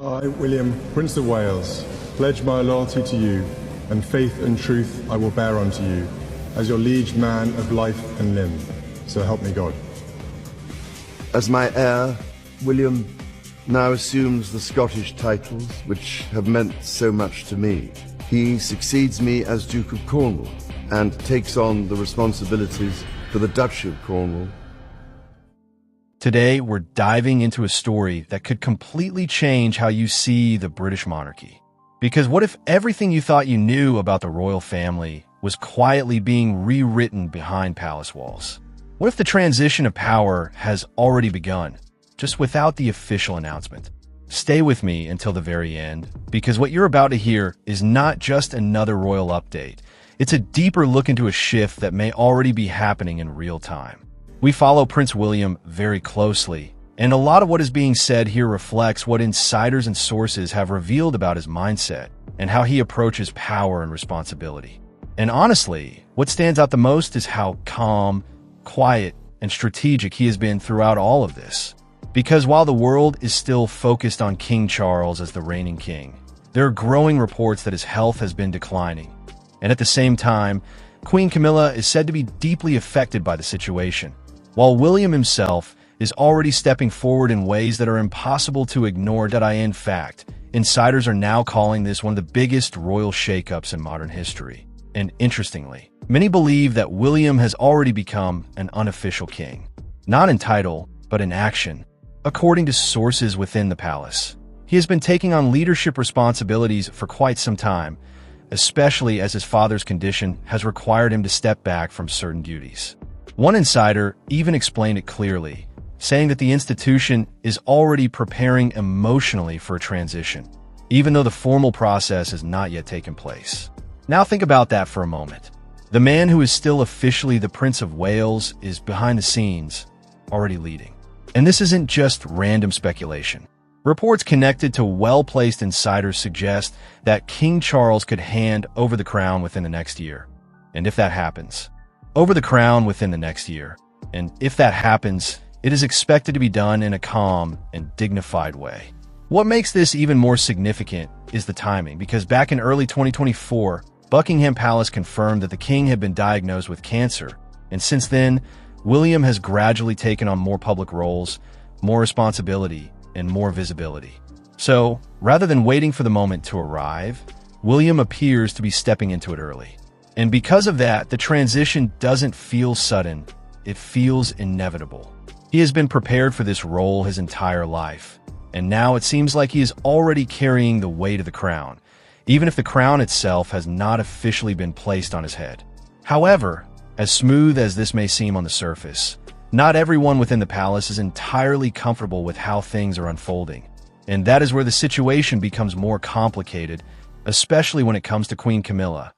I, William, Prince of Wales, pledge my loyalty to you, and faith and truth I will bear unto you, as your liege man of life and limb. So help me God. As my heir, William now assumes the Scottish titles which have meant so much to me. He succeeds me as Duke of Cornwall and takes on the responsibilities for the Duchy of Cornwall. Today, we're diving into a story that could completely change how you see the British monarchy. Because what if everything you thought you knew about the royal family was quietly being rewritten behind palace walls? What if the transition of power has already begun, just without the official announcement? Stay with me until the very end, because what you're about to hear is not just another royal update. It's a deeper look into a shift that may already be happening in real time. We follow Prince William very closely, and a lot of what is being said here reflects what insiders and sources have revealed about his mindset and how he approaches power and responsibility. And honestly, what stands out the most is how calm, quiet, and strategic he has been throughout all of this. Because while the world is still focused on King Charles as the reigning king, there are growing reports that his health has been declining. And at the same time, Queen Camilla is said to be deeply affected by the situation, while William himself is already stepping forward in ways that are impossible to ignore. In fact, insiders are now calling this one of the biggest royal shakeups in modern history. And interestingly, many believe that William has already become an unofficial king, not in title, but in action. According to sources within the palace, he has been taking on leadership responsibilities for quite some time, especially as his father's condition has required him to step back from certain duties. One insider even explained it clearly, saying that the institution is already preparing emotionally for a transition, even though the formal process has not yet taken place. Now think about that for a moment. The man who is still officially the Prince of Wales is behind the scenes, already leading. And this isn't just random speculation. Reports connected to well-placed insiders suggest that King Charles could hand over the crown within the next year. And if that happens, it is expected to be done in a calm and dignified way. What makes this even more significant is the timing, because back in early 2024, Buckingham Palace confirmed that the king had been diagnosed with cancer, and since then, William has gradually taken on more public roles, more responsibility, and more visibility. So, rather than waiting for the moment to arrive, William appears to be stepping into it early. And because of that, the transition doesn't feel sudden, it feels inevitable. He has been prepared for this role his entire life, and now it seems like he is already carrying the weight of the crown, even if the crown itself has not officially been placed on his head. However, as smooth as this may seem on the surface, not everyone within the palace is entirely comfortable with how things are unfolding. And that is where the situation becomes more complicated, especially when it comes to Queen Camilla.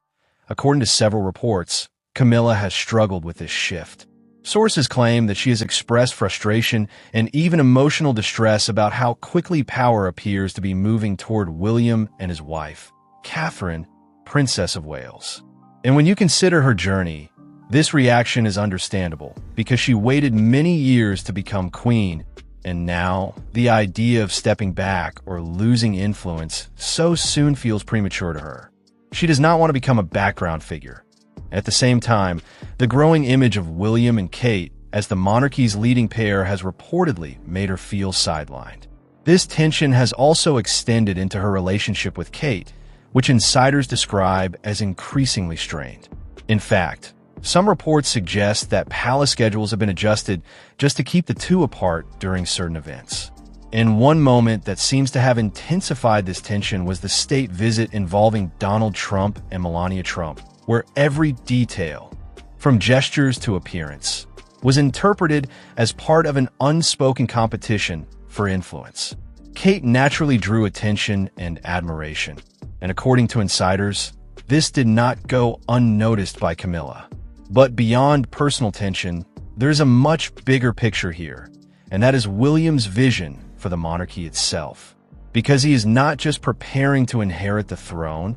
According to several reports, Camilla has struggled with this shift. Sources claim that she has expressed frustration and even emotional distress about how quickly power appears to be moving toward William and his wife, Catherine, Princess of Wales. And when you consider her journey, this reaction is understandable because she waited many years to become queen, and now the idea of stepping back or losing influence so soon feels premature to her. She does not want to become a background figure. At the same time, the growing image of William and Kate as the monarchy's leading pair has reportedly made her feel sidelined. This tension has also extended into her relationship with Kate, which insiders describe as increasingly strained. In fact, some reports suggest that palace schedules have been adjusted just to keep the two apart during certain events. And one moment that seems to have intensified this tension was the state visit involving Donald Trump and Melania Trump, where every detail, from gestures to appearance, was interpreted as part of an unspoken competition for influence. Kate naturally drew attention and admiration, and according to insiders, this did not go unnoticed by Camilla. But beyond personal tension, there's a much bigger picture here, and that is William's vision for the monarchy itself. Because he is not just preparing to inherit the throne,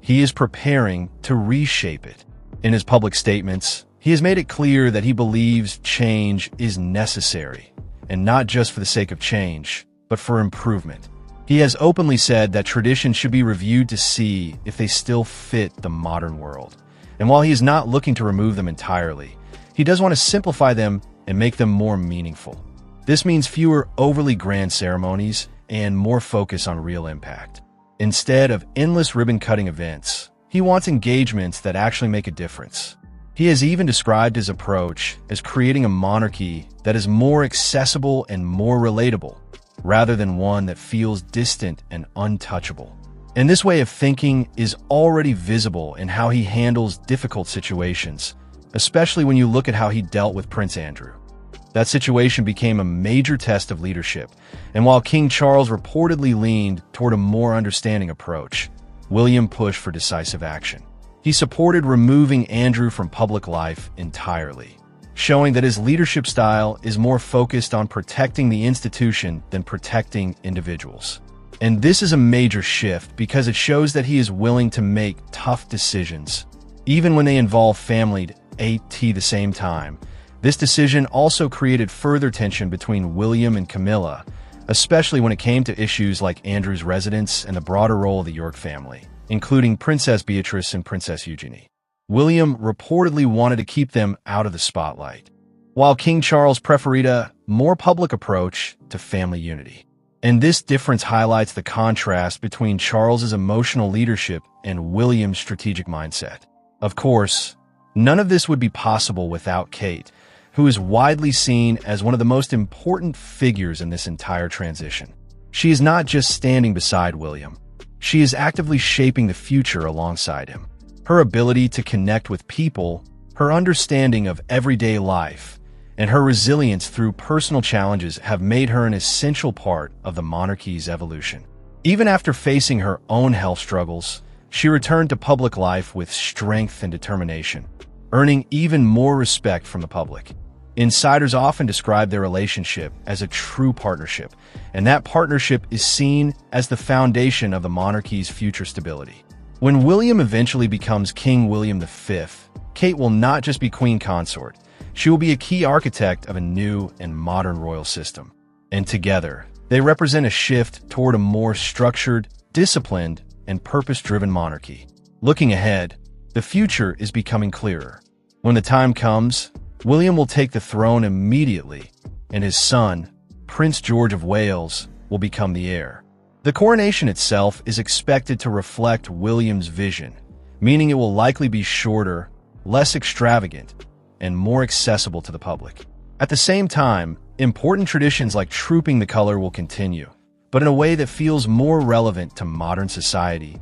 he is preparing to reshape it. In his public statements, he has made it clear that he believes change is necessary, and not just for the sake of change, but for improvement. He has openly said that traditions should be reviewed to see if they still fit the modern world. And while he is not looking to remove them entirely, he does want to simplify them and make them more meaningful. This means fewer overly grand ceremonies and more focus on real impact. Instead of endless ribbon-cutting events, he wants engagements that actually make a difference. He has even described his approach as creating a monarchy that is more accessible and more relatable, rather than one that feels distant and untouchable. And this way of thinking is already visible in how he handles difficult situations, especially when you look at how he dealt with Prince Andrew. That situation became a major test of leadership, and while King Charles reportedly leaned toward a more understanding approach, William pushed for decisive action. He supported removing Andrew from public life entirely, showing that his leadership style is more focused on protecting the institution than protecting individuals. And this is a major shift because it shows that he is willing to make tough decisions, even when they involve family at the same time. This decision also created further tension between William and Camilla, especially when it came to issues like Andrew's residence and the broader role of the York family, including Princess Beatrice and Princess Eugenie. William reportedly wanted to keep them out of the spotlight, while King Charles preferred a more public approach to family unity. And this difference highlights the contrast between Charles's emotional leadership and William's strategic mindset. Of course, none of this would be possible without Kate, who is widely seen as one of the most important figures in this entire transition. She is not just standing beside William. She is actively shaping the future alongside him. Her ability to connect with people, her understanding of everyday life, and her resilience through personal challenges have made her an essential part of the monarchy's evolution. Even after facing her own health struggles, she returned to public life with strength and determination, earning even more respect from the public. Insiders often describe their relationship as a true partnership, and that partnership is seen as the foundation of the monarchy's future stability. When William eventually becomes King William V, Kate will not just be queen consort, she will be a key architect of a new and modern royal system. And together, they represent a shift toward a more structured, disciplined, and purpose-driven monarchy. Looking ahead, the future is becoming clearer. When the time comes, William will take the throne immediately, and his son, Prince George of Wales, will become the heir. The coronation itself is expected to reflect William's vision, meaning it will likely be shorter, less extravagant, and more accessible to the public. At the same time, important traditions like trooping the color will continue, but in a way that feels more relevant to modern society.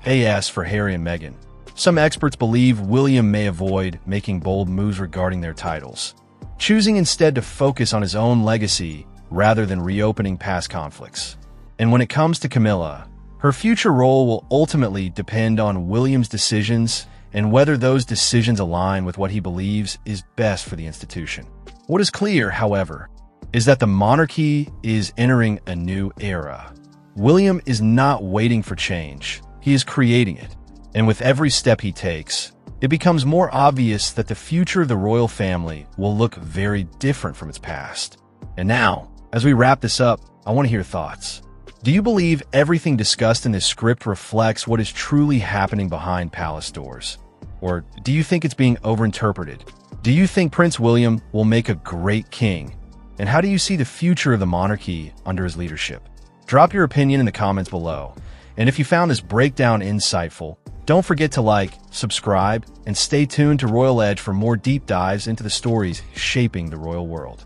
As for Harry and Meghan, some experts believe William may avoid making bold moves regarding their titles, choosing instead to focus on his own legacy rather than reopening past conflicts. And when it comes to Camilla, her future role will ultimately depend on William's decisions and whether those decisions align with what he believes is best for the institution. What is clear, however, is that the monarchy is entering a new era. William is not waiting for change, he is creating it. And with every step he takes, it becomes more obvious that the future of the royal family will look very different from its past. And now, as we wrap this up, I want to hear your thoughts. Do you believe everything discussed in this script reflects what is truly happening behind palace doors? Or do you think it's being overinterpreted? Do you think Prince William will make a great king? And how do you see the future of the monarchy under his leadership? Drop your opinion in the comments below. And if you found this breakdown insightful, don't forget to like, subscribe, and stay tuned to Royal Edge for more deep dives into the stories shaping the royal world.